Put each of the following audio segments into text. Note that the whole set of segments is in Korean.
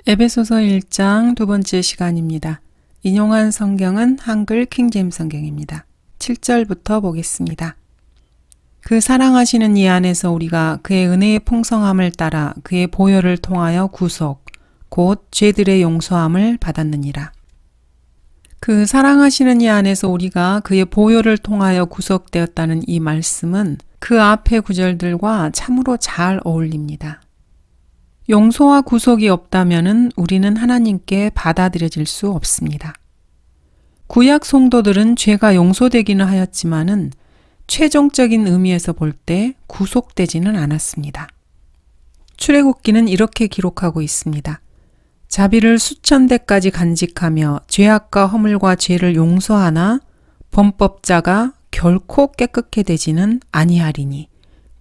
에베소서 1장 두 번째 시간입니다. 인용한 성경은 한글 킹제임스 성경입니다. 7절부터 보겠습니다. 그 사랑하시는 이 안에서 우리가 그의 은혜의 풍성함을 따라 그의 보혈을 통하여 구속, 곧 죄들의 용서함을 받았느니라. 그 사랑하시는 이 안에서 우리가 그의 보혈을 통하여 구속되었다는 이 말씀은 그 앞의 구절들과 참으로 잘 어울립니다. 용서와 구속이 없다면 우리는 하나님께 받아들여질 수 없습니다. 구약 성도들은 죄가 용서되기는 하였지만은 최종적인 의미에서 볼 때 구속되지는 않았습니다. 출애굽기는 이렇게 기록하고 있습니다. 자비를 수천 대까지 간직하며 죄악과 허물과 죄를 용서하나 범법자가 결코 깨끗게 되지는 아니하리니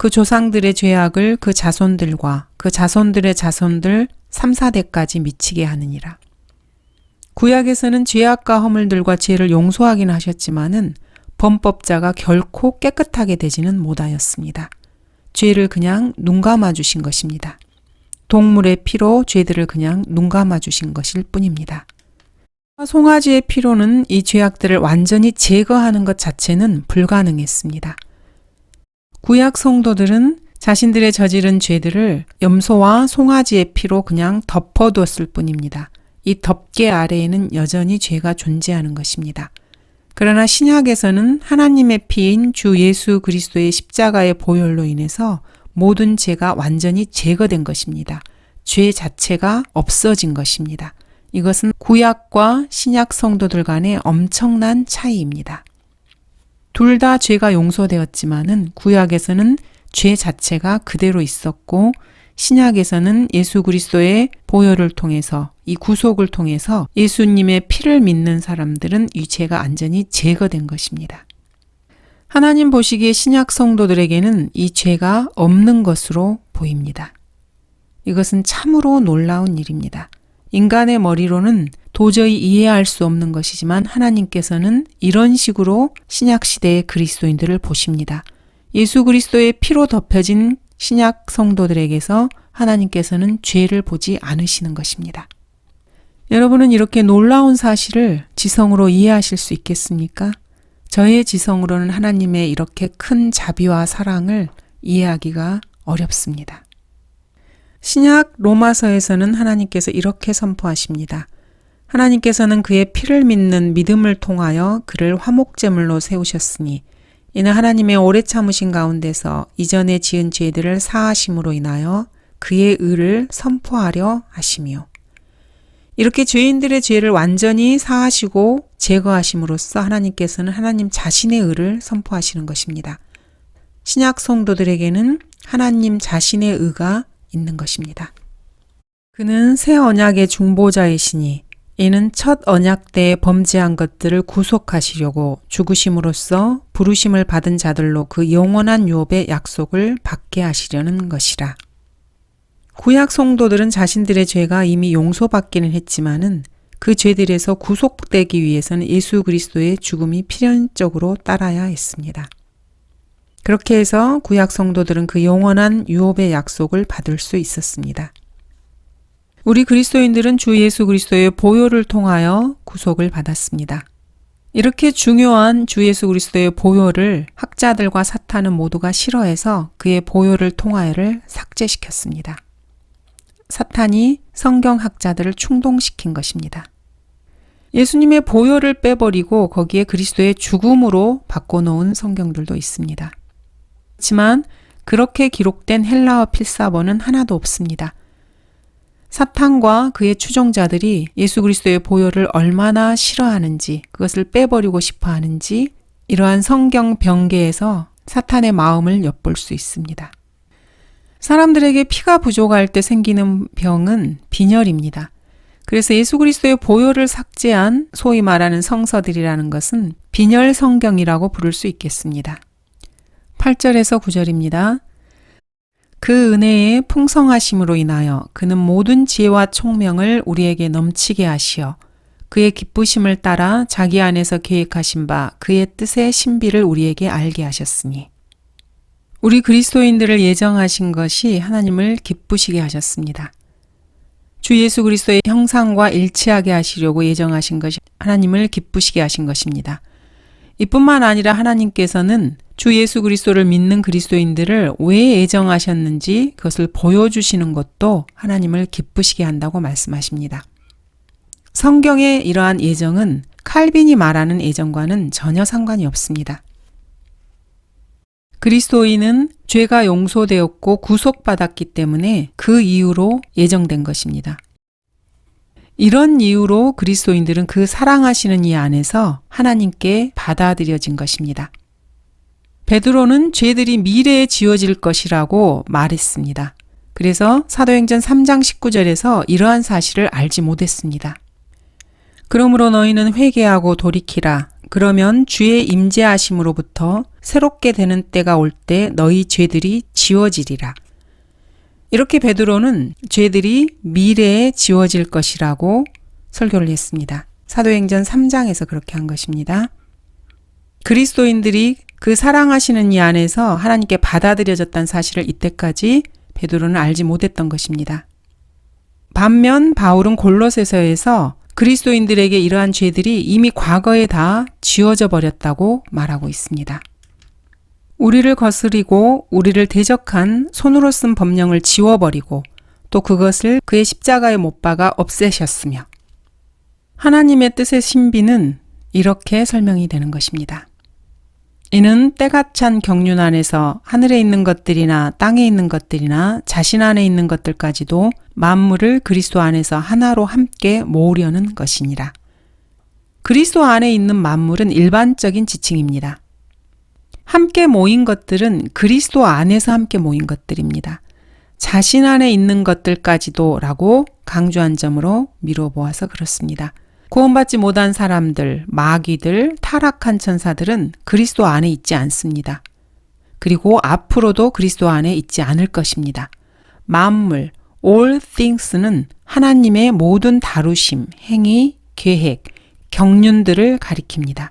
그 조상들의 죄악을 그 자손들과 그 자손들의 자손들 3, 4대까지 미치게 하느니라. 구약에서는 죄악과 허물들과 죄를 용서하긴 하셨지만은 범법자가 결코 깨끗하게 되지는 못하였습니다. 죄를 그냥 눈감아 주신 것입니다. 동물의 피로 죄들을 그냥 눈감아 주신 것일 뿐입니다. 송아지의 피로는 이 죄악들을 완전히 제거하는 것 자체는 불가능했습니다. 구약 성도들은 자신들의 저지른 죄들을 염소와 송아지의 피로 그냥 덮어두었을 뿐입니다. 이 덮개 아래에는 여전히 죄가 존재하는 것입니다. 그러나 신약에서는 하나님의 피인 주 예수 그리스도의 십자가의 보혈로 인해서 모든 죄가 완전히 제거된 것입니다. 죄 자체가 없어진 것입니다. 이것은 구약과 신약 성도들 간의 엄청난 차이입니다. 둘 다 죄가 용서되었지만은 구약에서는 죄 자체가 그대로 있었고 신약에서는 예수 그리스도의 보혈을 통해서 이 구속을 통해서 예수님의 피를 믿는 사람들은 이 죄가 완전히 제거된 것입니다. 하나님 보시기에 신약 성도들에게는 이 죄가 없는 것으로 보입니다. 이것은 참으로 놀라운 일입니다. 인간의 머리로는 도저히 이해할 수 없는 것이지만 하나님께서는 이런 식으로 신약 시대의 그리스도인들을 보십니다. 예수 그리스도의 피로 덮여진 신약 성도들에게서 하나님께서는 죄를 보지 않으시는 것입니다. 여러분은 이렇게 놀라운 사실을 지성으로 이해하실 수 있겠습니까? 저의 지성으로는 하나님의 이렇게 큰 자비와 사랑을 이해하기가 어렵습니다. 신약 로마서에서는 하나님께서 이렇게 선포하십니다. 하나님께서는 그의 피를 믿는 믿음을 통하여 그를 화목제물로 세우셨으니 이는 하나님의 오래 참으신 가운데서 이전에 지은 죄들을 사하심으로 인하여 그의 의를 선포하려 하심이요. 이렇게 죄인들의 죄를 완전히 사하시고 제거하심으로써 하나님께서는 하나님 자신의 의를 선포하시는 것입니다. 신약 성도들에게는 하나님 자신의 의가 있는 것입니다. 그는 새 언약의 중보자이시니 이는 첫 언약 때에 범죄한 것들을 구속하시려고 죽으심으로써 부르심을 받은 자들로 그 영원한 유업의 약속을 받게 하시려는 것이라. 구약 성도들은 자신들의 죄가 이미 용서받기는 했지만은 그 죄들에서 구속되기 위해서는 예수 그리스도의 죽음이 필연적으로 따라야 했습니다. 그렇게 해서 구약 성도들은 그 영원한 유업의 약속을 받을 수 있었습니다. 우리 그리스도인들은 주 예수 그리스도의 보혈을 통하여 구속을 받았습니다. 이렇게 중요한 주 예수 그리스도의 보혈을 학자들과 사탄은 모두가 싫어해서 그의 보혈을 통하여를 삭제시켰습니다. 사탄이 성경학자들을 충동시킨 것입니다. 예수님의 보혈을 빼버리고 거기에 그리스도의 죽음으로 바꿔놓은 성경들도 있습니다. 그렇지만 그렇게 기록된 헬라어 필사본은 하나도 없습니다. 사탄과 그의 추종자들이 예수 그리스도의 보혈을 얼마나 싫어하는지, 그것을 빼버리고 싶어 하는지 이러한 성경 병계에서 사탄의 마음을 엿볼 수 있습니다. 사람들에게 피가 부족할 때 생기는 병은 빈혈입니다. 그래서 예수 그리스도의 보혈을 삭제한 소위 말하는 성서들이라는 것은 빈혈 성경이라고 부를 수 있겠습니다. 8절에서 9절입니다. 그 은혜의 풍성하심으로 인하여 그는 모든 지혜와 총명을 우리에게 넘치게 하시어 그의 기쁘심을 따라 자기 안에서 계획하신 바 그의 뜻의 신비를 우리에게 알게 하셨으니 우리 그리스도인들을 예정하신 것이 하나님을 기쁘시게 하셨습니다. 주 예수 그리스도의 형상과 일치하게 하시려고 예정하신 것이 하나님을 기쁘시게 하신 것입니다. 이뿐만 아니라 하나님께서는 주 예수 그리스도를 믿는 그리스도인들을 왜 예정하셨는지 그것을 보여주시는 것도 하나님을 기쁘시게 한다고 말씀하십니다. 성경의 이러한 예정은 칼빈이 말하는 예정과는 전혀 상관이 없습니다. 그리스도인은 죄가 용서되었고 구속받았기 때문에 그 이유로 예정된 것입니다. 이런 이유로 그리스도인들은 그 사랑하시는 이 안에서 하나님께 받아들여진 것입니다. 베드로는 죄들이 미래에 지어질 것이라고 말했습니다. 그래서 사도행전 3장 19절에서 이러한 사실을 알지 못했습니다. 그러므로 너희는 회개하고 돌이키라. 그러면 주의 임재하심으로부터 새롭게 되는 때가 올 때 너희 죄들이 지워지리라. 이렇게 베드로는 죄들이 미래에 지워질 것이라고 설교를 했습니다. 사도행전 3장에서 그렇게 한 것입니다. 그리스도인들이 그 사랑하시는 이 안에서 하나님께 받아들여졌다는 사실을 이때까지 베드로는 알지 못했던 것입니다. 반면 바울은 골로새서에서 그리스도인들에게 이러한 죄들이 이미 과거에 다 지워져 버렸다고 말하고 있습니다. 우리를 거스리고 우리를 대적한 손으로 쓴 법령을 지워버리고 또 그것을 그의 십자가에 못 박아 없애셨으며 하나님의 뜻의 신비는 이렇게 설명이 되는 것입니다. 이는 때가 찬 경륜 안에서 하늘에 있는 것들이나 땅에 있는 것들이나 자신 안에 있는 것들까지도 만물을 그리스도 안에서 하나로 함께 모으려는 것이니라. 그리스도 안에 있는 만물은 일반적인 지칭입니다. 함께 모인 것들은 그리스도 안에서 함께 모인 것들입니다. 자신 안에 있는 것들까지도 라고 강조한 점으로 미루어 보아서 그렇습니다. 구원받지 못한 사람들, 마귀들, 타락한 천사들은 그리스도 안에 있지 않습니다. 그리고 앞으로도 그리스도 안에 있지 않을 것입니다. 만물, all things는 하나님의 모든 다루심, 행위, 계획, 경륜들을 가리킵니다.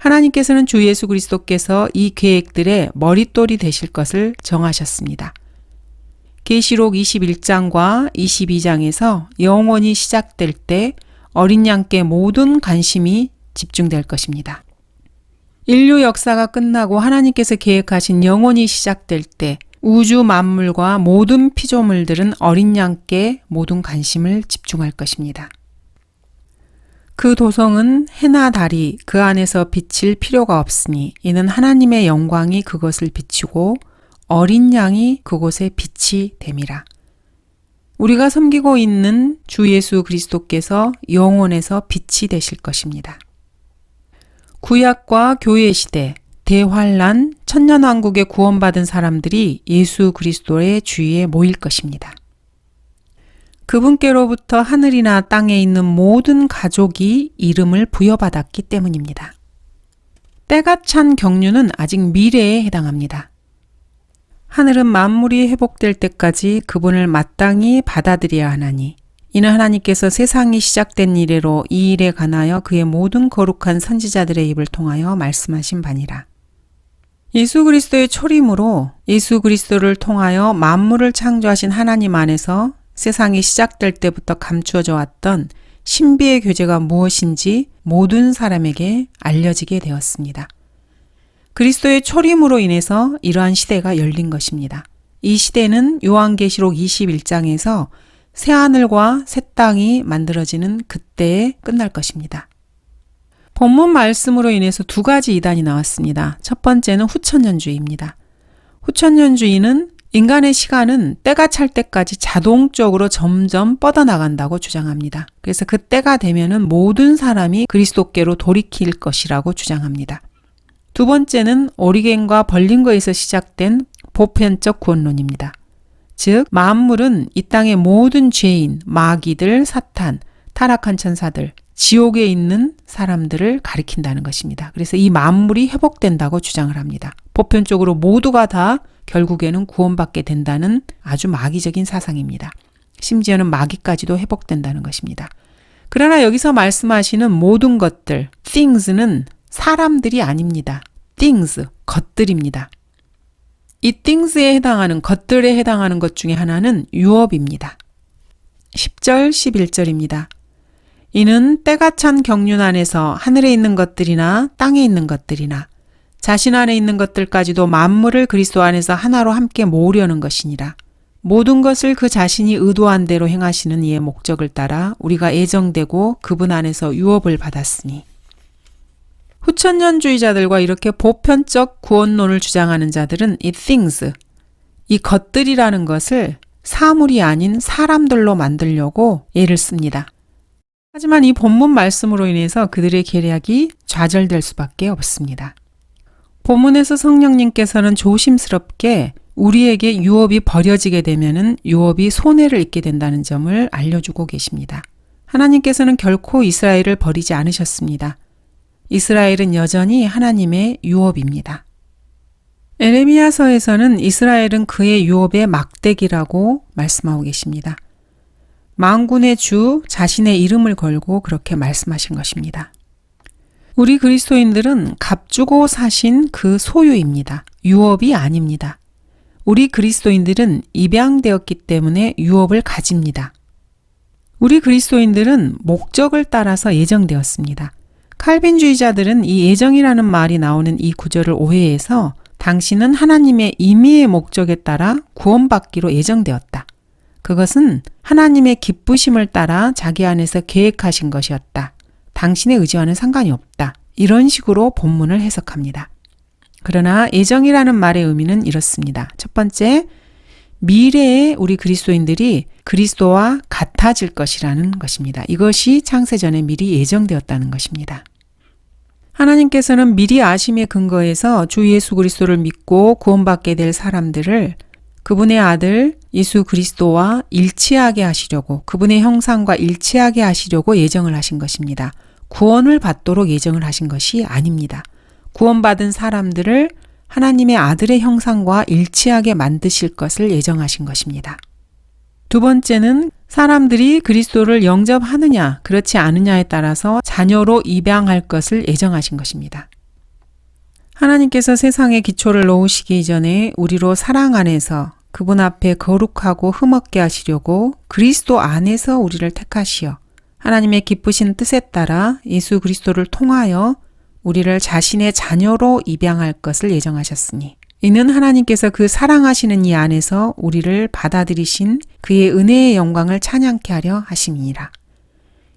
하나님께서는 주 예수 그리스도께서 이 계획들의 머릿돌이 되실 것을 정하셨습니다. 계시록 21장과 22장에서 영원히 시작될 때 어린 양께 모든 관심이 집중될 것입니다. 인류 역사가 끝나고 하나님께서 계획하신 영원히 시작될 때 우주 만물과 모든 피조물들은 어린 양께 모든 관심을 집중할 것입니다. 그 도성은 해나 달이 그 안에서 비칠 필요가 없으니 이는 하나님의 영광이 그것을 비추고 어린 양이 그곳에 빛이 됨이라. 우리가 섬기고 있는 주 예수 그리스도께서 영혼에서 빛이 되실 것입니다. 구약과 교회 시대, 대환란, 천년왕국에 구원받은 사람들이 예수 그리스도의 주위에 모일 것입니다. 그분께로부터 하늘이나 땅에 있는 모든 가족이 이름을 부여받았기 때문입니다. 때가 찬 경륜은 아직 미래에 해당합니다. 하늘은 만물이 회복될 때까지 그분을 마땅히 받아들여야 하나니 이는 하나님께서 세상이 시작된 이래로 이 일에 관하여 그의 모든 거룩한 선지자들의 입을 통하여 말씀하신 바니라. 예수 그리스도의 초림으로 예수 그리스도를 통하여 만물을 창조하신 하나님 안에서 세상이 시작될 때부터 감추어져 왔던 신비의 교제가 무엇인지 모든 사람에게 알려지게 되었습니다. 그리스도의 초림으로 인해서 이러한 시대가 열린 것입니다. 이 시대는 요한계시록 21장에서 새하늘과 새 땅이 만들어지는 그때에 끝날 것입니다. 본문 말씀으로 인해서 두 가지 이단이 나왔습니다. 첫 번째는 후천년주의입니다. 후천년주의는 인간의 시간은 때가 찰 때까지 자동적으로 점점 뻗어나간다고 주장합니다. 그래서 그 때가 되면은 모든 사람이 그리스도께로 돌이킬 것이라고 주장합니다. 두 번째는 오리겐과 벌린거에서 시작된 보편적 구원론입니다. 즉 만물은 이 땅의 모든 죄인, 마귀들, 사탄, 타락한 천사들, 지옥에 있는 사람들을 가리킨다는 것입니다. 그래서 이 만물이 회복된다고 주장을 합니다. 보편적으로 모두가 다 결국에는 구원받게 된다는 아주 마귀적인 사상입니다. 심지어는 마귀까지도 회복된다는 것입니다. 그러나 여기서 말씀하시는 모든 것들, things는 사람들이 아닙니다. things, 것들입니다. 이 things에 해당하는 것들에 해당하는 것 중에 하나는 유업입니다. 10절, 11절입니다. 이는 때가 찬 경륜 안에서 하늘에 있는 것들이나 땅에 있는 것들이나 자신 안에 있는 것들까지도 만물을 그리스도 안에서 하나로 함께 모으려는 것이니라. 모든 것을 그 자신이 의도한 대로 행하시는 이의 목적을 따라 우리가 예정되고 그분 안에서 유업을 받았으니. 후천년주의자들과 이렇게 보편적 구원론을 주장하는 자들은 이 things, 이 것들이라는 것을 사물이 아닌 사람들로 만들려고 예를 씁니다. 하지만 이 본문 말씀으로 인해서 그들의 계략이 좌절될 수밖에 없습니다. 본문에서 성령님께서는 조심스럽게 우리에게 유업이 버려지게 되면은 유업이 손해를 입게 된다는 점을 알려주고 계십니다. 하나님께서는 결코 이스라엘을 버리지 않으셨습니다. 이스라엘은 여전히 하나님의 유업입니다. 에레미야서에서는 이스라엘은 그의 유업의 막대기라고 말씀하고 계십니다. 만군의 주 자신의 이름을 걸고 그렇게 말씀하신 것입니다. 우리 그리스도인들은 값주고 사신 그 소유입니다. 유업이 아닙니다. 우리 그리스도인들은 입양되었기 때문에 유업을 가집니다. 우리 그리스도인들은 목적을 따라서 예정되었습니다. 칼빈주의자들은 이 예정이라는 말이 나오는 이 구절을 오해해서 당신은 하나님의 임의의 목적에 따라 구원받기로 예정되었다. 그것은 하나님의 기쁘심을 따라 자기 안에서 계획하신 것이었다. 당신의 의지와는 상관이 없다. 이런 식으로 본문을 해석합니다. 그러나 예정이라는 말의 의미는 이렇습니다. 첫 번째, 미래에 우리 그리스도인들이 그리스도와 같아질 것이라는 것입니다. 이것이 창세전에 미리 예정되었다는 것입니다. 하나님께서는 미리 아심에 근거해서 주 예수 그리스도를 믿고 구원받게 될 사람들을 그분의 아들 예수 그리스도와 일치하게 하시려고, 그분의 형상과 일치하게 하시려고 예정을 하신 것입니다. 구원을 받도록 예정을 하신 것이 아닙니다. 구원받은 사람들을 하나님의 아들의 형상과 일치하게 만드실 것을 예정하신 것입니다. 두 번째는 사람들이 그리스도를 영접하느냐 그렇지 않느냐에 따라서 자녀로 입양할 것을 예정하신 것입니다. 하나님께서 세상에 기초를 놓으시기 이전에 우리로 사랑 안에서 그분 앞에 거룩하고 흠없게 하시려고 그리스도 안에서 우리를 택하시어 하나님의 기쁘신 뜻에 따라 예수 그리스도를 통하여 우리를 자신의 자녀로 입양할 것을 예정하셨으니 이는 하나님께서 그 사랑하시는 이 안에서 우리를 받아들이신 그의 은혜의 영광을 찬양케 하려 하심이니라.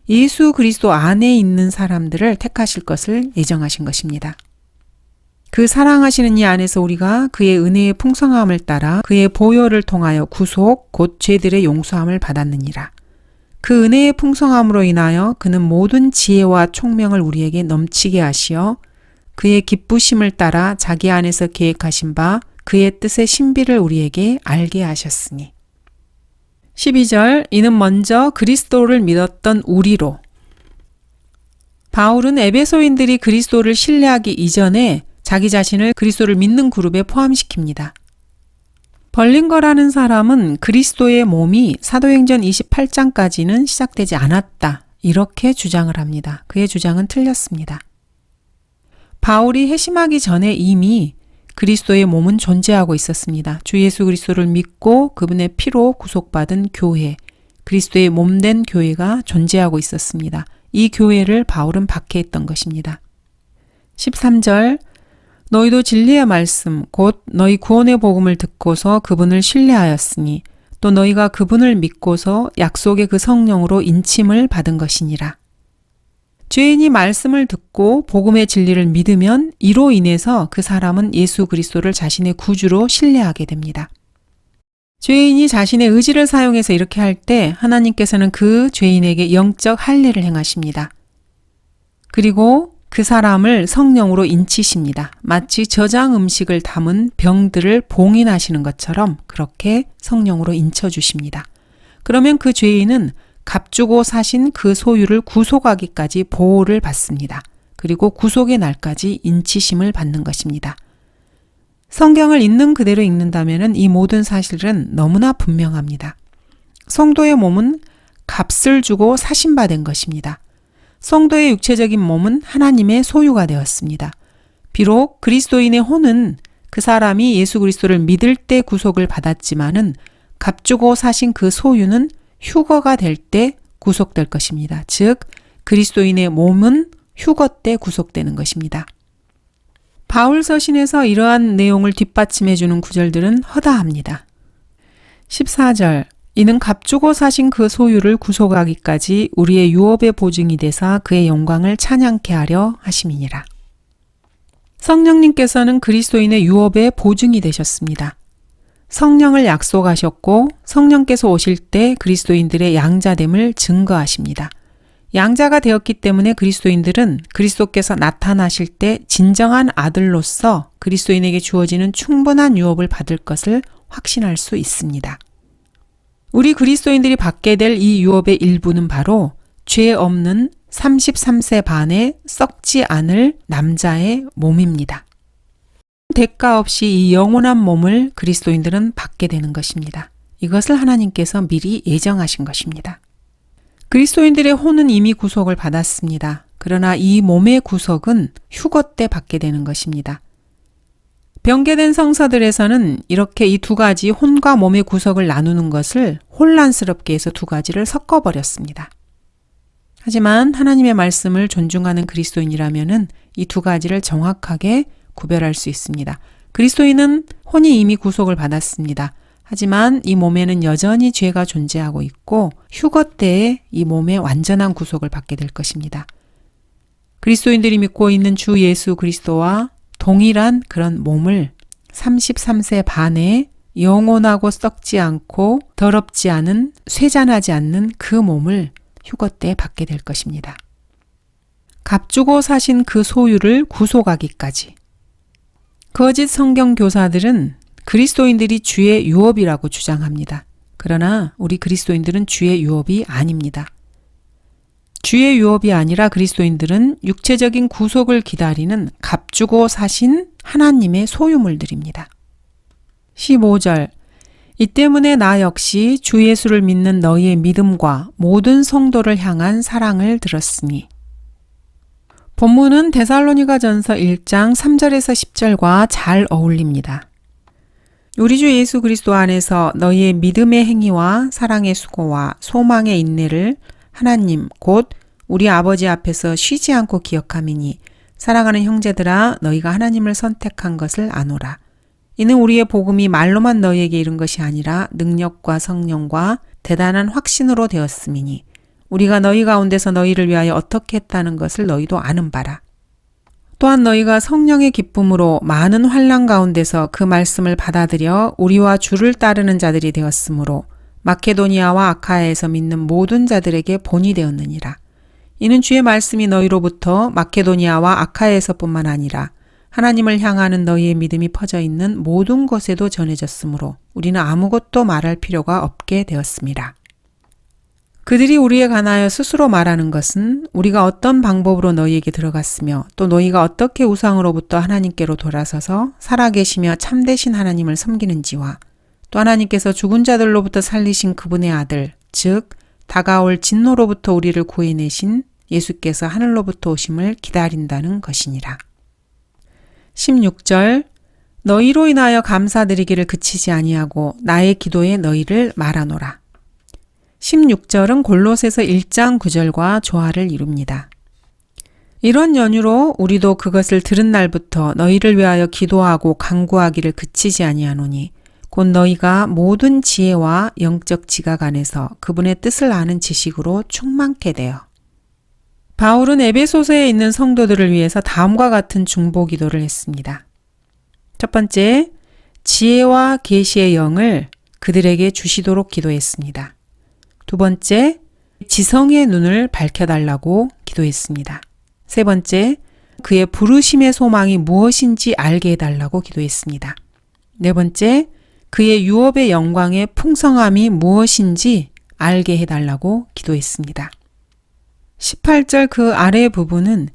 예수 그리스도 안에 있는 사람들을 택하실 것을 예정하신 것입니다. 그 사랑하시는 이 안에서 우리가 그의 은혜의 풍성함을 따라 그의 보혈을 통하여 구속 곧 죄들의 용서함을 받았느니라. 그 은혜의 풍성함으로 인하여 그는 모든 지혜와 총명을 우리에게 넘치게 하시어 그의 기쁘심을 따라 자기 안에서 계획하신 바 그의 뜻의 신비를 우리에게 알게 하셨으니. 12절 이는 먼저 그리스도를 믿었던 우리로. 바울은 에베소인들이 그리스도를 신뢰하기 이전에 자기 자신을 그리스도를 믿는 그룹에 포함시킵니다. 벌린거라는 사람은 그리스도의 몸이 사도행전 28장까지는 시작되지 않았다. 이렇게 주장을 합니다. 그의 주장은 틀렸습니다. 바울이 회심하기 전에 이미 그리스도의 몸은 존재하고 있었습니다. 주 예수 그리스도를 믿고 그분의 피로 구속받은 교회, 그리스도의 몸된 교회가 존재하고 있었습니다. 이 교회를 바울은 박해했던 것입니다. 13절 너희도 진리의 말씀 곧 너희 구원의 복음을 듣고서 그분을 신뢰하였으니 또 너희가 그분을 믿고서 약속의 그 성령으로 인침을 받은 것이니라. 죄인이 말씀을 듣고 복음의 진리를 믿으면 이로 인해서 그 사람은 예수 그리스도를 자신의 구주로 신뢰하게 됩니다. 죄인이 자신의 의지를 사용해서 이렇게 할 때 하나님께서는 그 죄인에게 영적 할례를 행하십니다. 그리고 그 사람을 성령으로 인치십니다. 마치 저장 음식을 담은 병들을 봉인하시는 것처럼 그렇게 성령으로 인쳐주십니다. 그러면 그 죄인은 값주고 사신 그 소유를 구속하기까지 보호를 받습니다. 그리고 구속의 날까지 인치심을 받는 것입니다. 성경을 있는 그대로 읽는다면 이 모든 사실은 너무나 분명합니다. 성도의 몸은 값을 주고 사신받은 것입니다. 성도의 육체적인 몸은 하나님의 소유가 되었습니다. 비록 그리스도인의 혼은 그 사람이 예수 그리스도를 믿을 때 구속을 받았지만은 값주고 사신 그 소유는 휴거가 될 때 구속될 것입니다. 즉 그리스도인의 몸은 휴거 때 구속되는 것입니다. 바울 서신에서 이러한 내용을 뒷받침해 주는 구절들은 허다합니다. 14절 이는 값주고 사신 그 소유를 구속하기까지 우리의 유업의 보증이 되사 그의 영광을 찬양케 하려 하심이니라. 성령님께서는 그리스도인의 유업의 보증이 되셨습니다. 성령을 약속하셨고 성령께서 오실 때 그리스도인들의 양자됨을 증거하십니다. 양자가 되었기 때문에 그리스도인들은 그리스도께서 나타나실 때 진정한 아들로서 그리스도인에게 주어지는 충분한 유업을 받을 것을 확신할 수 있습니다. 우리 그리스도인들이 받게 될 이 유업의 일부는 바로 죄 없는 33세 반에 썩지 않을 남자의 몸입니다. 대가 없이 이 영원한 몸을 그리스도인들은 받게 되는 것입니다. 이것을 하나님께서 미리 예정하신 것입니다. 그리스도인들의 혼은 이미 구속을 받았습니다. 그러나 이 몸의 구속은 휴거 때 받게 되는 것입니다. 변개된 성서들에서는 이렇게 이 두 가지 혼과 몸의 구속을 나누는 것을 혼란스럽게 해서 두 가지를 섞어버렸습니다. 하지만 하나님의 말씀을 존중하는 그리스도인이라면은 이 두 가지를 정확하게 구별할 수 있습니다. 그리스도인은 혼이 이미 구속을 받았습니다. 하지만 이 몸에는 여전히 죄가 존재하고 있고 휴거 때에 이 몸의 완전한 구속을 받게 될 것입니다. 그리스도인들이 믿고 있는 주 예수 그리스도와 동일한 그런 몸을 33세 반에 영원하고 썩지 않고 더럽지 않은 쇠잔하지 않는 그 몸을 휴거 때 받게 될 것입니다. 값주고 사신 그 소유를 구속하기까지. 거짓 성경 교사들은 그리스도인들이 주의 유업이라고 주장합니다. 그러나 우리 그리스도인들은 주의 유업이 아닙니다. 주의 유업이 아니라 그리스도인들은 육체적인 구속을 기다리는 값주고 사신 하나님의 소유물들입니다. 15절 이 때문에 나 역시 주 예수를 믿는 너희의 믿음과 모든 성도를 향한 사랑을 들었으니. 본문은 데살로니가전서 1장 3절에서 10절과 잘 어울립니다. 우리 주 예수 그리스도 안에서 너희의 믿음의 행위와 사랑의 수고와 소망의 인내를 하나님 곧 우리 아버지 앞에서 쉬지 않고 기억함이니 사랑하는 형제들아 너희가 하나님을 선택한 것을 아노라. 이는 우리의 복음이 말로만 너희에게 이른 것이 아니라 능력과 성령과 대단한 확신으로 되었음이니 우리가 너희 가운데서 너희를 위하여 어떻게 했다는 것을 너희도 아는 바라. 또한 너희가 성령의 기쁨으로 많은 환난 가운데서 그 말씀을 받아들여 우리와 주를 따르는 자들이 되었으므로 마케도니아와 아카야에서 믿는 모든 자들에게 본이 되었느니라. 이는 주의 말씀이 너희로부터 마케도니아와 아카야에서뿐만 아니라 하나님을 향하는 너희의 믿음이 퍼져 있는 모든 곳에도 전해졌으므로 우리는 아무것도 말할 필요가 없게 되었습니다. 그들이 우리에 관하여 스스로 말하는 것은 우리가 어떤 방법으로 너희에게 들어갔으며 또 너희가 어떻게 우상으로부터 하나님께로 돌아서서 살아계시며 참되신 하나님을 섬기는지와 또 하나님께서 죽은 자들로부터 살리신 그분의 아들 즉 다가올 진노로부터 우리를 구해내신 예수께서 하늘로부터 오심을 기다린다는 것이니라. 16절 너희로 인하여 감사드리기를 그치지 아니하고 나의 기도에 너희를 말하노라. 16절은 골로새서 1장 9절과 조화를 이룹니다. 이런 연유로 우리도 그것을 들은 날부터 너희를 위하여 기도하고 간구하기를 그치지 아니하노니 곧 너희가 모든 지혜와 영적 지각 안에서 그분의 뜻을 아는 지식으로 충만케 되어. 바울은 에베소서에 있는 성도들을 위해서 다음과 같은 중보 기도를 했습니다. 첫 번째, 지혜와 계시의 영을 그들에게 주시도록 기도했습니다. 두 번째, 지성의 눈을 밝혀달라고 기도했습니다. 세 번째, 그의 부르심의 소망이 무엇인지 알게 해달라고 기도했습니다. 네 번째, 그의 유업의 영광의 풍성함이 무엇인지 알게 해달라고 기도했습니다. 18절 그 아래 부분은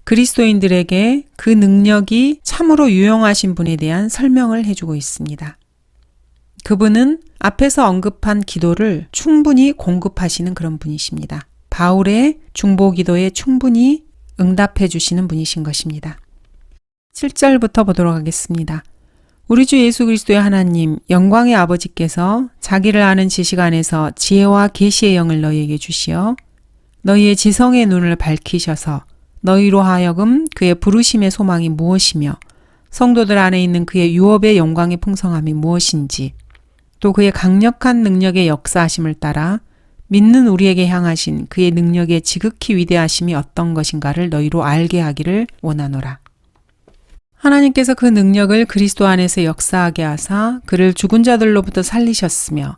그리스도인들에게 그 능력이 참으로 유용하신 분에 대한 설명을 해주고 있습니다. 그분은 앞에서 언급한 기도를 충분히 공급하시는 그런 분이십니다. 바울의 중보 기도에 충분히 응답해 주시는 분이신 것입니다. 7절부터 보도록 하겠습니다. 우리 주 예수 그리스도의 하나님, 영광의 아버지께서 자기를 아는 지식 안에서 지혜와 계시의 영을 너희에게 주시어 너희의 지성의 눈을 밝히셔서 너희로 하여금 그의 부르심의 소망이 무엇이며 성도들 안에 있는 그의 유업의 영광의 풍성함이 무엇인지 또 그의 강력한 능력의 역사하심을 따라 믿는 우리에게 향하신 그의 능력의 지극히 위대하심이 어떤 것인가를 너희로 알게 하기를 원하노라. 하나님께서 그 능력을 그리스도 안에서 역사하게 하사 그를 죽은 자들로부터 살리셨으며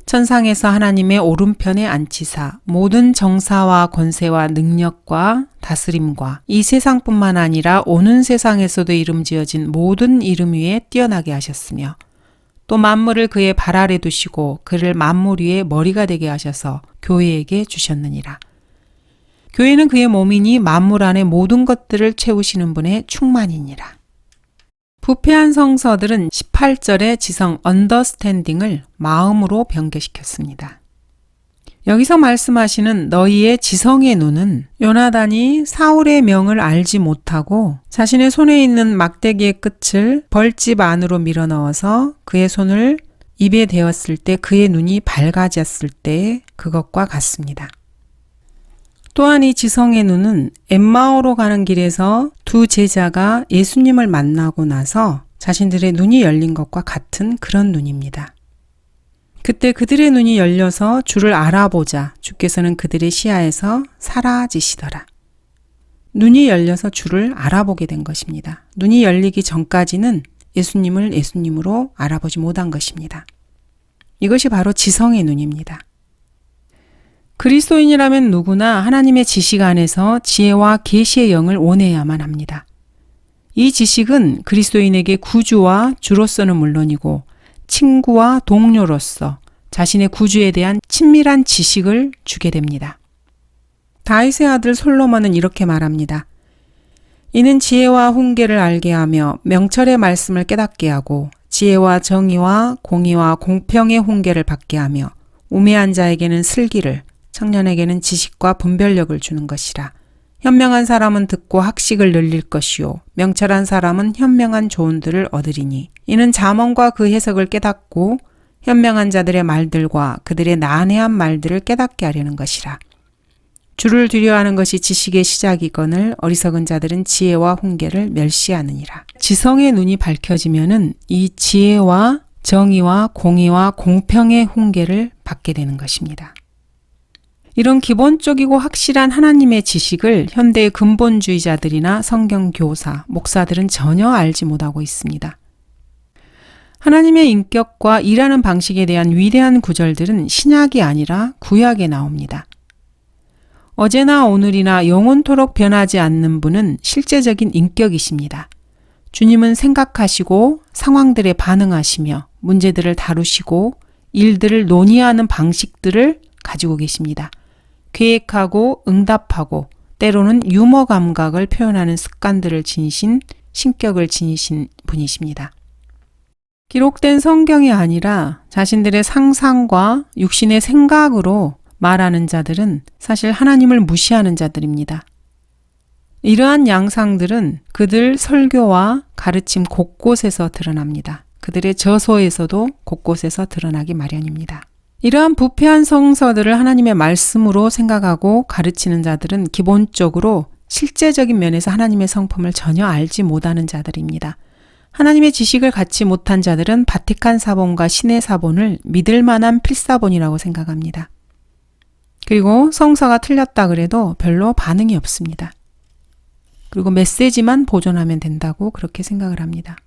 천상에서 하나님의 오른편에 앉히사 모든 정사와 권세와 능력과 다스림과 이 세상뿐만 아니라 오는 세상에서도 이름 지어진 모든 이름 위에 뛰어나게 하셨으며 또 만물을 그의 발 아래 두시고 그를 만물 위에 머리가 되게 하셔서 교회에게 주셨느니라. 교회는 그의 몸이니 만물 안에 모든 것들을 채우시는 분의 충만이니라. 부패한 성서들은 18절의 지성 understanding을 마음으로 변개시켰습니다. 여기서 말씀하시는 너희의 지성의 눈은 요나단이 사울의 명을 알지 못하고 자신의 손에 있는 막대기의 끝을 벌집 안으로 밀어넣어서 그의 손을 입에 대었을 때 그의 눈이 밝아졌을 때 그것과 같습니다. 또한 이 지성의 눈은 엠마오로 가는 길에서 두 제자가 예수님을 만나고 나서 자신들의 눈이 열린 것과 같은 그런 눈입니다. 그때 그들의 눈이 열려서 주를 알아보자 주께서는 그들의 시야에서 사라지시더라. 눈이 열려서 주를 알아보게 된 것입니다. 눈이 열리기 전까지는 예수님을 예수님으로 알아보지 못한 것입니다. 이것이 바로 지성의 눈입니다. 그리스도인이라면 누구나 하나님의 지식 안에서 지혜와 계시의 영을 원해야만 합니다. 이 지식은 그리스도인에게 구주와 주로서는 물론이고 친구와 동료로서 자신의 구주에 대한 친밀한 지식을 주게 됩니다. 다윗의 아들 솔로몬은 이렇게 말합니다. 이는 지혜와 훈계를 알게 하며 명철의 말씀을 깨닫게 하고 지혜와 정의와 공의와 공평의 훈계를 받게 하며 우매한 자에게는 슬기를 청년에게는 지식과 분별력을 주는 것이라. 현명한 사람은 듣고 학식을 늘릴 것이요 명철한 사람은 현명한 조언들을 얻으리니 이는 잠언과 그 해석을 깨닫고 현명한 자들의 말들과 그들의 난해한 말들을 깨닫게 하려는 것이라. 주를 두려워하는 것이 지식의 시작이거늘 어리석은 자들은 지혜와 훈계를 멸시하느니라. 지성의 눈이 밝혀지면은 이 지혜와 정의와 공의와 공평의 훈계를 받게 되는 것입니다. 이런 기본적이고 확실한 하나님의 지식을 현대의 근본주의자들이나 성경교사, 목사들은 전혀 알지 못하고 있습니다. 하나님의 인격과 일하는 방식에 대한 위대한 구절들은 신약이 아니라 구약에 나옵니다. 어제나 오늘이나 영원토록 변하지 않는 분은 실제적인 인격이십니다. 주님은 생각하시고 상황들에 반응하시며 문제들을 다루시고 일들을 논의하는 방식들을 가지고 계십니다. 계획하고 응답하고 때로는 유머 감각을 표현하는 습관들을 지니신 신격을 지니신 분이십니다. 기록된 성경이 아니라 자신들의 상상과 육신의 생각으로 말하는 자들은 사실 하나님을 무시하는 자들입니다. 이러한 양상들은 그들 설교와 가르침 곳곳에서 드러납니다. 그들의 저서에서도 곳곳에서 드러나기 마련입니다. 이러한 부패한 성서들을 하나님의 말씀으로 생각하고 가르치는 자들은 기본적으로 실제적인 면에서 하나님의 성품을 전혀 알지 못하는 자들입니다. 하나님의 지식을 갖지 못한 자들은 바티칸 사본과 신의 사본을 믿을 만한 필사본이라고 생각합니다. 그리고 성서가 틀렸다 그래도 별로 반응이 없습니다. 그리고 메시지만 보존하면 된다고 그렇게 생각을 합니다.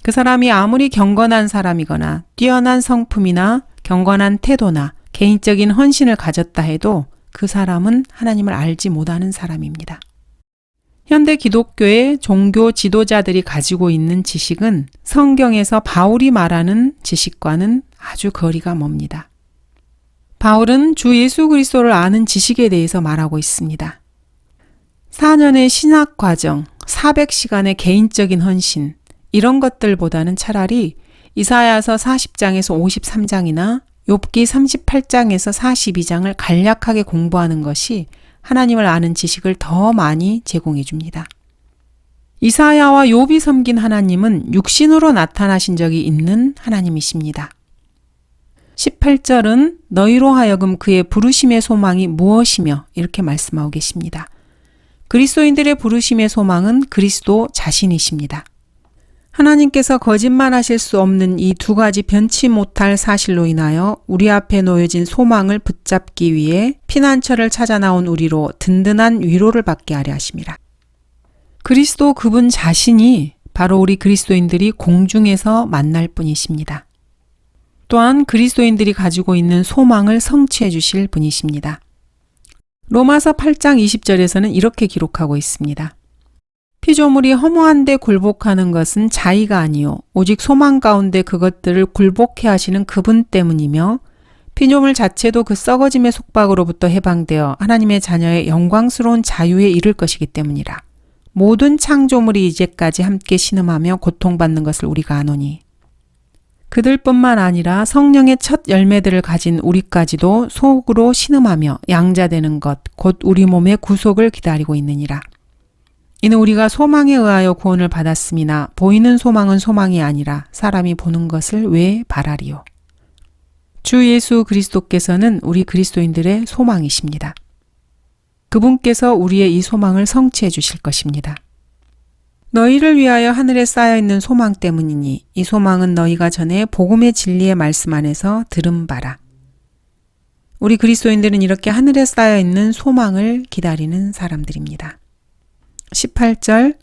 그 사람이 아무리 경건한 사람이거나 뛰어난 성품이나 경건한 태도나 개인적인 헌신을 가졌다 해도 그 사람은 하나님을 알지 못하는 사람입니다. 현대 기독교의 종교 지도자들이 가지고 있는 지식은 성경에서 바울이 말하는 지식과는 아주 거리가 멉니다. 바울은 주 예수 그리스도를 아는 지식에 대해서 말하고 있습니다. 4년의 신학 과정, 400시간의 개인적인 헌신, 이런 것들보다는 차라리 이사야서 40장에서 53장이나 욥기 38장에서 42장을 간략하게 공부하는 것이 하나님을 아는 지식을 더 많이 제공해 줍니다. 이사야와 욥이 섬긴 하나님은 육신으로 나타나신 적이 있는 하나님이십니다. 18절은 너희로 하여금 그의 부르심의 소망이 무엇이며 이렇게 말씀하고 계십니다. 그리스도인들의 부르심의 소망은 그리스도 자신이십니다. 하나님께서 거짓말하실 수 없는 이 두 가지 변치 못할 사실로 인하여 우리 앞에 놓여진 소망을 붙잡기 위해 피난처를 찾아 나온 우리로 든든한 위로를 받게 하려 하심이라. 그리스도 그분 자신이 바로 우리 그리스도인들이 공중에서 만날 분이십니다. 또한 그리스도인들이 가지고 있는 소망을 성취해 주실 분이십니다. 로마서 8장 20절에서는 이렇게 기록하고 있습니다. 피조물이 허무한데 굴복하는 것은 자의가 아니요 오직 소망 가운데 그것들을 굴복해 하시는 그분 때문이며 피조물 자체도 그 썩어짐의 속박으로부터 해방되어 하나님의 자녀의 영광스러운 자유에 이를 것이기 때문이라. 모든 창조물이 이제까지 함께 신음하며 고통받는 것을 우리가 아노니 그들뿐만 아니라 성령의 첫 열매들을 가진 우리까지도 속으로 신음하며 양자되는 것 곧 우리 몸의 구속을 기다리고 있느니라. 이는 우리가 소망에 의하여 구원을 받았음이나 보이는 소망은 소망이 아니라 사람이 보는 것을 왜 바라리요. 주 예수 그리스도께서는 우리 그리스도인들의 소망이십니다. 그분께서 우리의 이 소망을 성취해 주실 것입니다. 너희를 위하여 하늘에 쌓여있는 소망 때문이니 이 소망은 너희가 전에 복음의 진리의 말씀 안에서 들은 바라. 우리 그리스도인들은 이렇게 하늘에 쌓여있는 소망을 기다리는 사람들입니다. 18절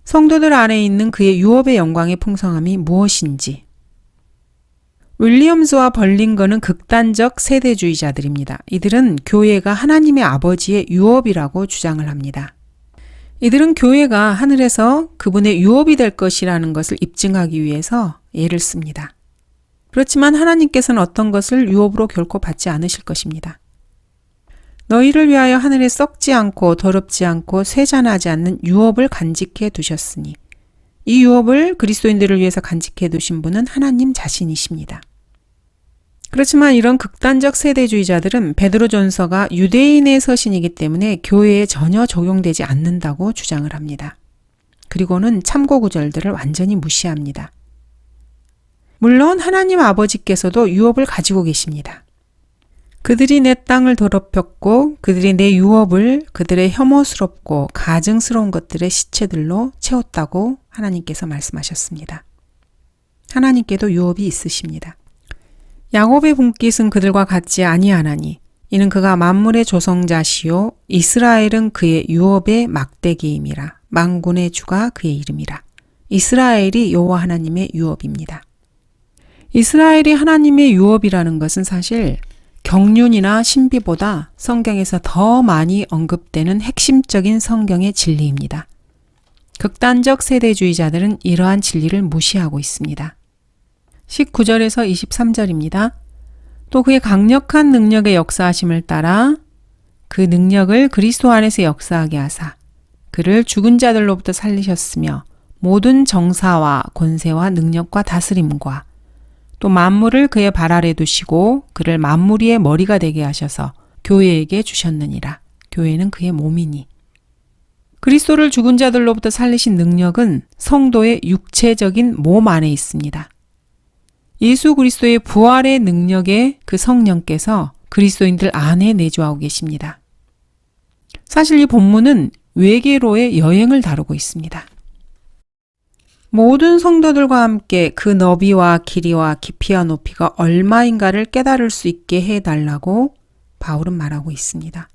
성도들 안에 있는 그의 유업의 영광의 풍성함이 무엇인지. 윌리엄스와 벌링거는 극단적 세대주의자들입니다. 이들은 교회가 하나님의 아버지의 유업이라고 주장을 합니다. 이들은 교회가 하늘에서 그분의 유업이 될 것이라는 것을 입증하기 위해서 예를 씁니다. 그렇지만 하나님께서는 어떤 것을 유업으로 결코 받지 않으실 것입니다. 너희를 위하여 하늘에 썩지 않고 더럽지 않고 쇠잔하지 않는 유업을 간직해 두셨으니 이 유업을 그리스도인들을 위해서 간직해 두신 분은 하나님 자신이십니다. 그렇지만 이런 극단적 세대주의자들은 베드로전서가 유대인의 서신이기 때문에 교회에 전혀 적용되지 않는다고 주장을 합니다. 그리고는 참고 구절들을 완전히 무시합니다. 물론 하나님 아버지께서도 유업을 가지고 계십니다. 그들이 내 땅을 더럽혔고 그들이 내 유업을 그들의 혐오스럽고 가증스러운 것들의 시체들로 채웠다고 하나님께서 말씀하셨습니다. 하나님께도 유업이 있으십니다. 야곱의 분깃은 그들과 같지 아니하나니 이는 그가 만물의 조성자시요 이스라엘은 그의 유업의 막대기임이라. 만군의 주가 그의 이름이라. 이스라엘이 여호와 하나님의 유업입니다. 이스라엘이 하나님의 유업이라는 것은 사실 경륜이나 신비보다 성경에서 더 많이 언급되는 핵심적인 성경의 진리입니다. 극단적 세대주의자들은 이러한 진리를 무시하고 있습니다. 19절에서 23절입니다. 또 그의 강력한 능력의 역사하심을 따라 그 능력을 그리스도 안에서 역사하게 하사 그를 죽은 자들로부터 살리셨으며 모든 정사와 권세와 능력과 다스림과 또 만물을 그의 발 아래 두시고 그를 만물 위의 머리가 되게 하셔서 교회에게 주셨느니라. 교회는 그의 몸이니. 그리스도를 죽은 자들로부터 살리신 능력은 성도의 육체적인 몸 안에 있습니다. 예수 그리스도의 부활의 능력에 그 성령께서 그리스도인들 안에 내주하고 계십니다. 사실 이 본문은 외계로의 여행을 다루고 있습니다. 모든 성도들과 함께 그 너비와 길이와 깊이와 높이가 얼마인가를 깨달을 수 있게 해달라고 바울은 말하고 있습니다.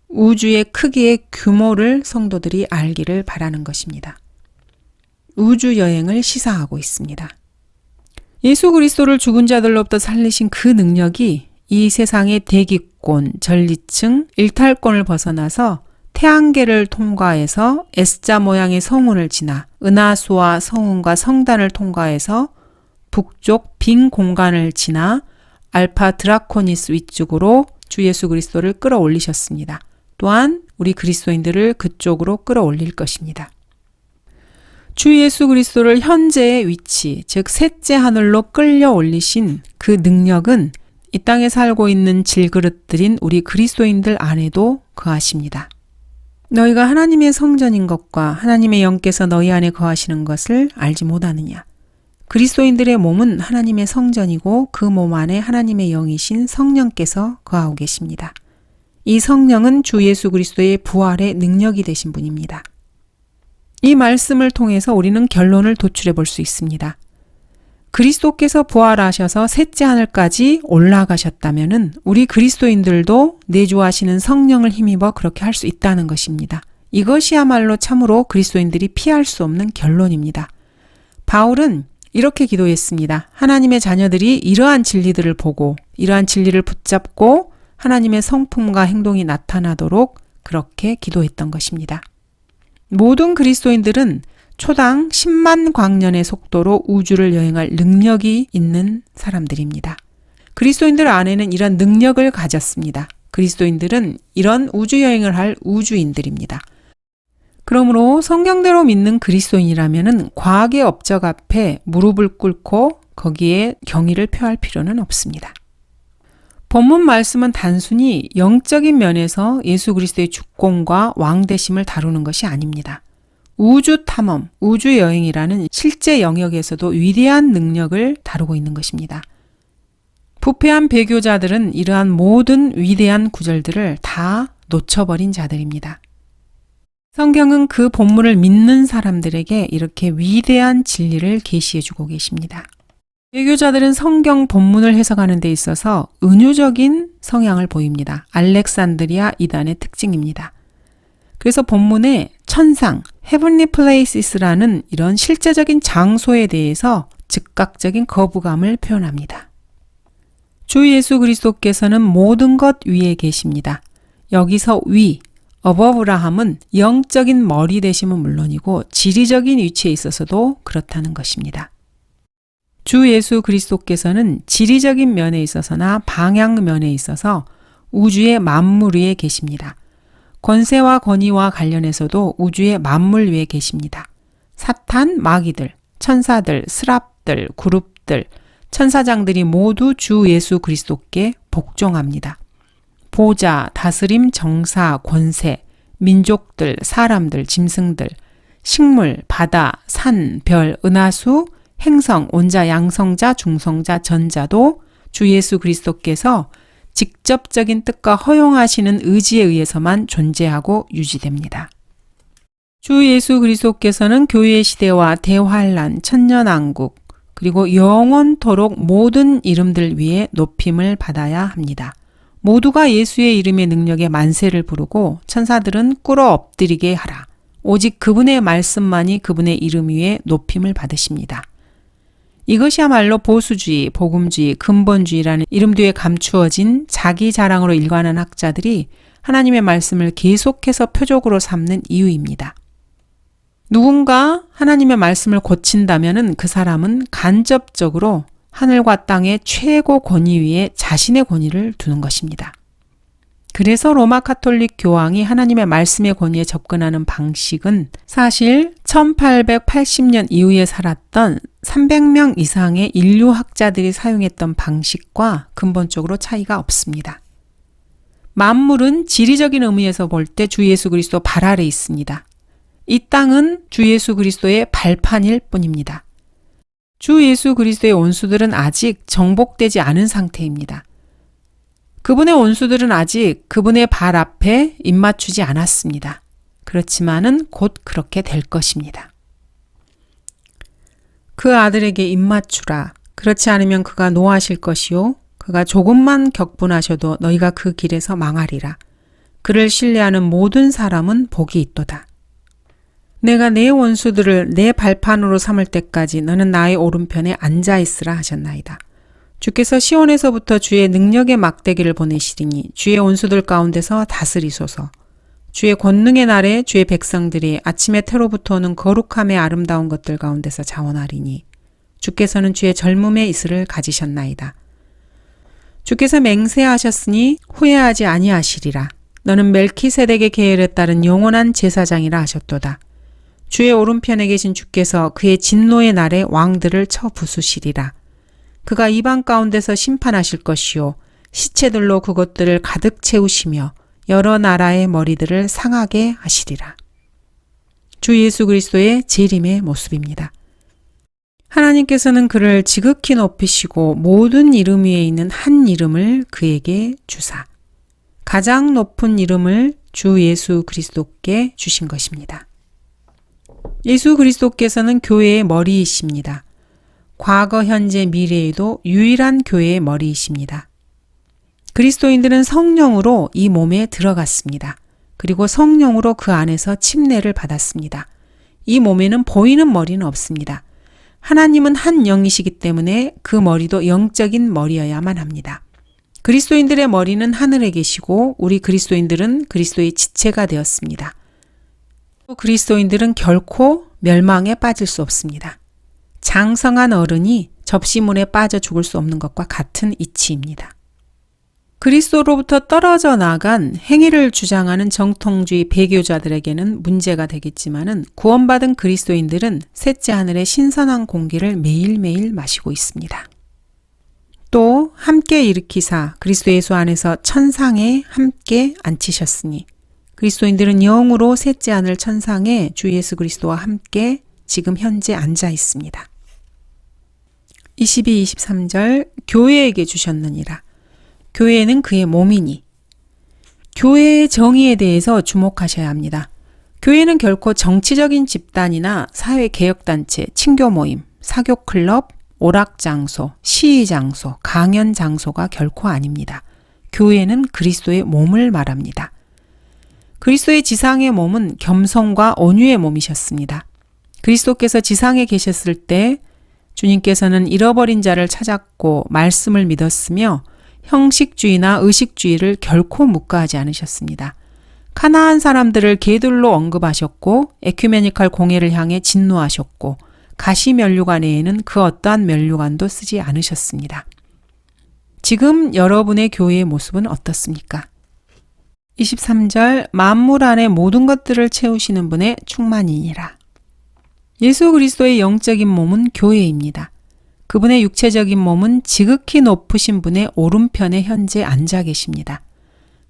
우주의 크기의 규모를 성도들이 알기를 바라는 것입니다. 우주 여행을 시사하고 있습니다. 예수 그리스도를 죽은 자들로부터 살리신 그 능력이 이 세상의 대기권, 전리층, 일탈권을 벗어나서 태양계를 통과해서 S자 모양의 성운을 지나 은하수와 성운과 성단을 통과해서 북쪽 빈 공간을 지나 알파 드라코니스 위쪽으로 주 예수 그리스도를 끌어올리셨습니다. 또한 우리 그리스도인들을 그쪽으로 끌어올릴 것입니다. 주 예수 그리스도를 현재의 위치, 즉 셋째 하늘로 끌려 올리신 그 능력은 이 땅에 살고 있는 질그릇들인 우리 그리스도인들 안에도 거하십니다. 너희가 하나님의 성전인 것과 하나님의 영께서 너희 안에 거하시는 것을 알지 못하느냐. 그리스도인들의 몸은 하나님의 성전이고 그 몸 안에 하나님의 영이신 성령께서 거하고 계십니다. 이 성령은 주 예수 그리스도의 부활의 능력이 되신 분입니다. 이 말씀을 통해서 우리는 결론을 도출해 볼 수 있습니다. 그리스도께서 부활하셔서 셋째 하늘까지 올라가셨다면 우리 그리스도인들도 내주하시는 성령을 힘입어 그렇게 할 수 있다는 것입니다. 이것이야말로 참으로 그리스도인들이 피할 수 없는 결론입니다. 바울은 이렇게 기도했습니다. 하나님의 자녀들이 이러한 진리들을 보고 이러한 진리를 붙잡고 하나님의 성품과 행동이 나타나도록 그렇게 기도했던 것입니다. 모든 그리스도인들은 초당 10만 광년의 속도로 우주를 여행할 능력이 있는 사람들입니다. 그리스도인들 안에는 이런 능력을 가졌습니다. 그리스도인들은 이런 우주 여행을 할 우주인들입니다. 그러므로 성경대로 믿는 그리스도인이라면 과학의 업적 앞에 무릎을 꿇고 거기에 경의를 표할 필요는 없습니다. 본문 말씀은 단순히 영적인 면에서 예수 그리스도의 주권과 왕되심을 다루는 것이 아닙니다. 우주 탐험, 우주 여행이라는 실제 영역에서도 위대한 능력을 다루고 있는 것입니다. 부패한 배교자들은 이러한 모든 위대한 구절들을 다 놓쳐버린 자들입니다. 성경은 그 본문을 믿는 사람들에게 이렇게 위대한 진리를 계시해주고 계십니다. 배교자들은 성경 본문을 해석하는 데 있어서 은유적인 성향을 보입니다. 알렉산드리아 이단의 특징입니다. 그래서 본문에 천상, heavenly places라는 이런 실제적인 장소에 대해서 즉각적인 거부감을 표현합니다. 주 예수 그리스도께서는 모든 것 위에 계십니다. 여기서 위, above라 함은 영적인 머리 되심은 물론이고 지리적인 위치에 있어서도 그렇다는 것입니다. 주 예수 그리스도께서는 지리적인 면에 있어서나 방향 면에 있어서 우주의 만물 위에 계십니다. 권세와 권위와 관련해서도 우주의 만물 위에 계십니다. 사탄, 마귀들, 천사들, 스랍들, 그룹들, 천사장들이 모두 주 예수 그리스도께 복종합니다. 보좌, 다스림, 정사, 권세, 민족들, 사람들, 짐승들, 식물, 바다, 산, 별, 은하수, 행성, 온자, 양성자, 중성자, 전자도 주 예수 그리스도께서 직접적인 뜻과 허용하시는 의지에 의해서만 존재하고 유지됩니다. 주 예수 그리스도께서는 교회 시대와 대환란, 천년왕국, 그리고 영원토록 모든 이름들 위에 높임을 받아야 합니다. 모두가 예수의 이름의 능력에 만세를 부르고 천사들은 꿇어 엎드리게 하라. 오직 그분의 말씀만이 그분의 이름 위에 높임을 받으십니다. 이것이야말로 보수주의, 복음주의, 근본주의라는 이름 뒤에 감추어진 자기 자랑으로 일관한 학자들이 하나님의 말씀을 계속해서 표적으로 삼는 이유입니다. 누군가 하나님의 말씀을 고친다면 그 사람은 간접적으로 하늘과 땅의 최고 권위 위에 자신의 권위를 두는 것입니다. 그래서 로마 카톨릭 교황이 하나님의 말씀의 권위에 접근하는 방식은 사실 1880년 이후에 살았던 300명 이상의 인류학자들이 사용했던 방식과 근본적으로 차이가 없습니다. 만물은 지리적인 의미에서 볼 때 주 예수 그리스도 발 아래 있습니다. 이 땅은 주 예수 그리스도의 발판일 뿐입니다. 주 예수 그리스도의 원수들은 아직 정복되지 않은 상태입니다. 그분의 원수들은 아직 그분의 발 앞에 입맞추지 않았습니다. 그렇지만은 곧 그렇게 될 것입니다. 그 아들에게 입맞추라. 그렇지 않으면 그가 노하실 것이요. 그가 조금만 격분하셔도 너희가 그 길에서 망하리라. 그를 신뢰하는 모든 사람은 복이 있도다. 내가 내 원수들을 내 발판으로 삼을 때까지 너는 나의 오른편에 앉아있으라 하셨나이다. 주께서 시온에서부터 주의 능력의 막대기를 보내시리니 주의 원수들 가운데서 다스리소서. 주의 권능의 날에 주의 백성들이 아침의 태로부터 오는 거룩함의 아름다운 것들 가운데서 자원하리니 주께서는 주의 젊음의 이슬을 가지셨나이다. 주께서 맹세하셨으니 후회하지 아니하시리라. 너는 멜키세덱의 계율에 따른 영원한 제사장이라 하셨도다. 주의 오른편에 계신 주께서 그의 진노의 날에 왕들을 쳐 부수시리라. 그가 이방 가운데서 심판하실 것이요 시체들로 그것들을 가득 채우시며 여러 나라의 머리들을 상하게 하시리라. 주 예수 그리스도의 재림의 모습입니다. 하나님께서는 그를 지극히 높이시고 모든 이름 위에 있는 한 이름을 그에게 주사 가장 높은 이름을 주 예수 그리스도께 주신 것입니다. 예수 그리스도께서는 교회의 머리이십니다. 과거, 현재, 미래에도 유일한 교회의 머리이십니다. 그리스도인들은 성령으로 이 몸에 들어갔습니다. 그리고 성령으로 그 안에서 침례를 받았습니다. 이 몸에는 보이는 머리는 없습니다. 하나님은 한 영이시기 때문에 그 머리도 영적인 머리여야만 합니다. 그리스도인들의 머리는 하늘에 계시고 우리 그리스도인들은 그리스도의 지체가 되었습니다. 그리스도인들은 결코 멸망에 빠질 수 없습니다. 장성한 어른이 접시물에 빠져 죽을 수 없는 것과 같은 이치입니다. 그리스도로부터 떨어져 나간 행위를 주장하는 정통주의 배교자들에게는 문제가 되겠지만은 구원받은 그리스도인들은 셋째 하늘의 신선한 공기를 매일매일 마시고 있습니다. 또 함께 일으키사 그리스도 예수 안에서 천상에 함께 앉히셨으니 그리스도인들은 영으로 셋째 하늘 천상에 주 예수 그리스도와 함께 지금 현재 앉아 있습니다. 22, 23절 교회에게 주셨느니라. 교회는 그의 몸이니. 교회의 정의에 대해서 주목하셔야 합니다. 교회는 결코 정치적인 집단이나 사회개혁단체, 친교 모임, 사교클럽, 오락장소, 시위장소, 강연장소가 결코 아닙니다. 교회는 그리스도의 몸을 말합니다. 그리스도의 지상의 몸은 겸손과 온유의 몸이셨습니다. 그리스도께서 지상에 계셨을 때 주님께서는 잃어버린 자를 찾았고 말씀을 믿었으며 형식주의나 의식주의를 결코 묵과하지 않으셨습니다. 가나안 사람들을 개들로 언급하셨고 에큐메니칼 공회를 향해 진노하셨고 가시 면류관 외에는 그 어떠한 면류관도 쓰지 않으셨습니다. 지금 여러분의 교회의 모습은 어떻습니까? 23절 만물 안에 모든 것들을 채우시는 분의 충만이니라. 예수 그리스도의 영적인 몸은 교회입니다. 그분의 육체적인 몸은 지극히 높으신 분의 오른편에 현재 앉아 계십니다.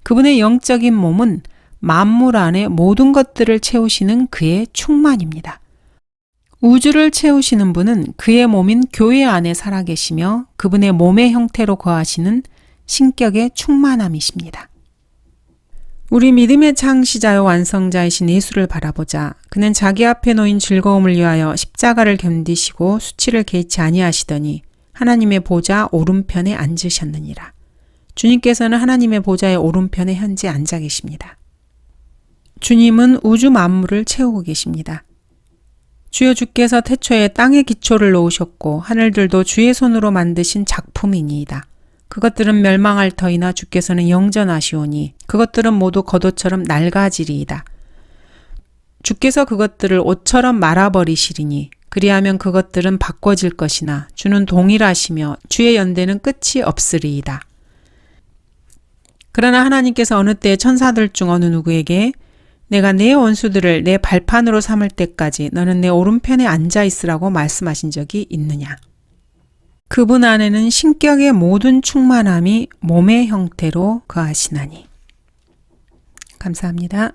그분의 영적인 몸은 만물 안에 모든 것들을 채우시는 그의 충만입니다. 우주를 채우시는 분은 그의 몸인 교회 안에 살아계시며 그분의 몸의 형태로 거하시는 신격의 충만함이십니다. 우리 믿음의 창시자요 완성자이신 예수를 바라보자. 그는 자기 앞에 놓인 즐거움을 위하여 십자가를 견디시고 수치를 개의치 아니하시더니 하나님의 보좌 오른편에 앉으셨느니라. 주님께서는 하나님의 보좌의 오른편에 현재 앉아 계십니다. 주님은 우주 만물을 채우고 계십니다. 주여 주께서 태초에 땅의 기초를 놓으셨고 하늘들도 주의 손으로 만드신 작품이니이다. 그것들은 멸망할 터이나 주께서는 영전하시오니 그것들은 모두 겉옷처럼 낡아지리이다. 주께서 그것들을 옷처럼 말아버리시리니 그리하면 그것들은 바꿔질 것이나 주는 동일하시며 주의 연대는 끝이 없으리이다. 그러나 하나님께서 어느 때 천사들 중 어느 누구에게 내가 내 원수들을 내 발판으로 삼을 때까지 너는 내 오른편에 앉아 있으라고 말씀하신 적이 있느냐? 그분 안에는 신격의 모든 충만함이 몸의 형태로 거하시나니. 감사합니다.